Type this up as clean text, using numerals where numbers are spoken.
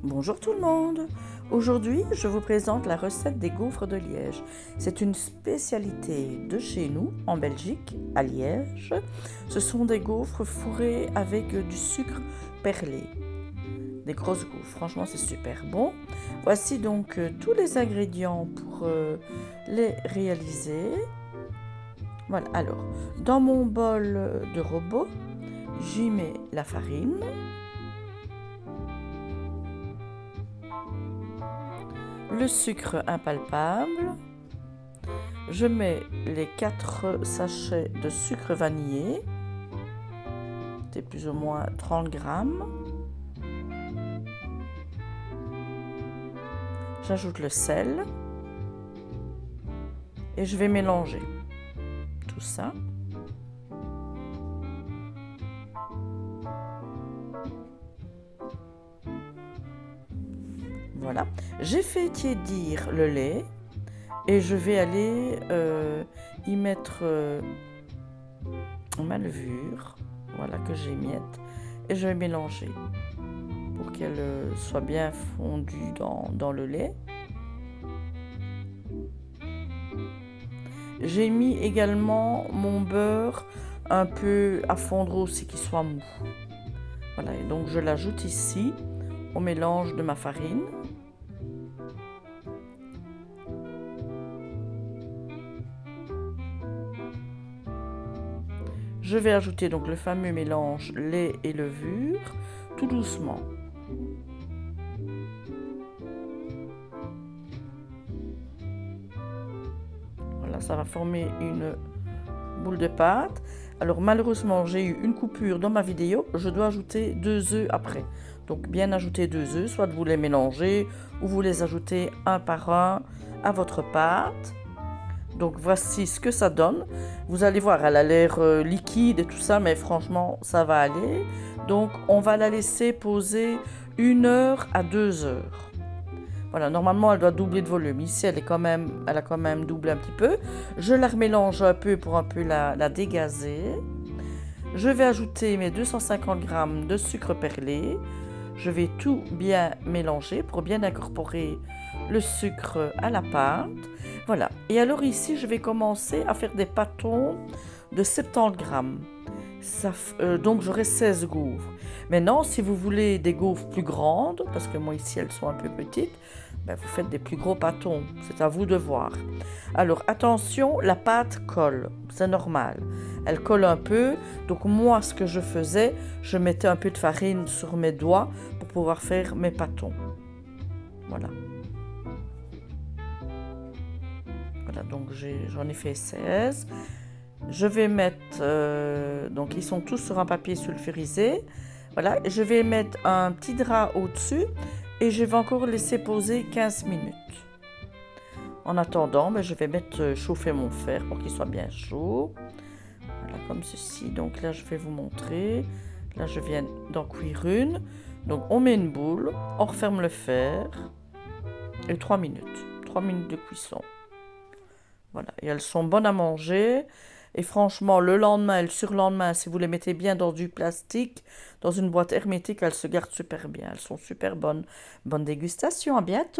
Bonjour tout le monde. Aujourd'hui, je vous présente la recette des gaufres de Liège. C'est une spécialité de chez nous, en Belgique, à Liège. Ce sont des gaufres fourrées avec du sucre perlé. Des grosses gaufres, franchement c'est super bon. Voici donc tous les ingrédients pour les réaliser. Voilà, alors, dans mon bol de robot, j'y mets la farine, le sucre impalpable, je mets les 4 sachets de sucre vanillé, c'est plus ou moins 30 grammes. J'ajoute le sel et je vais mélanger tout ça. Voilà, j'ai fait tiédir le lait et je vais aller y mettre ma levure, voilà, que j'émiette, et je vais mélanger pour qu'elle soit bien fondue dans le lait. J'ai mis également mon beurre un peu à fondre aussi, qu'il soit mou. Voilà, et donc je l'ajoute ici au mélange de ma farine. Je vais ajouter donc le fameux mélange lait et levure, tout doucement. Voilà, ça va former une boule de pâte. Alors malheureusement, j'ai eu une coupure dans ma vidéo, je dois ajouter 2 œufs après. Donc bien ajouter 2 œufs, soit vous les mélangez ou vous les ajoutez un par un à votre pâte. Donc voici ce que ça donne. Vous allez voir, elle a l'air liquide et tout ça, mais franchement, ça va aller. Donc on va la laisser poser 1 heure à 2 heures. Voilà, normalement elle doit doubler de volume. Ici elle a quand même doublé un petit peu. Je la remélange un peu pour un peu la dégazer. Je vais ajouter mes 250 g de sucre perlé. Je vais tout bien mélanger pour bien incorporer le sucre à la pâte. Voilà. Et alors ici, je vais commencer à faire des pâtons de 70 grammes. Donc j'aurai 16 gaufres. Maintenant, si vous voulez des gaufres plus grandes, parce que moi ici elles sont un peu petites, ben vous faites des plus gros pâtons. C'est à vous de voir. Alors attention, la pâte colle. C'est normal. Elle colle un peu. Donc moi, ce que je faisais, je mettais un peu de farine sur mes doigts pour pouvoir faire mes pâtons. Voilà. Voilà, donc j'en ai fait 16. Je vais mettre, donc ils sont tous sur un papier sulfurisé. Voilà, je vais mettre un petit drap au-dessus et je vais encore laisser poser 15 minutes. En attendant, je vais mettre chauffer mon fer pour qu'il soit bien chaud. Voilà, comme ceci. Donc là, je vais vous montrer. Là, je viens d'en cuire une. Donc on met une boule, on referme le fer et 3 minutes. 3 minutes de cuisson. Voilà, et elles sont bonnes à manger. Et franchement, le lendemain et le surlendemain, si vous les mettez bien dans du plastique, dans une boîte hermétique, elles se gardent super bien. Elles sont super bonnes. Bonne dégustation, à bientôt!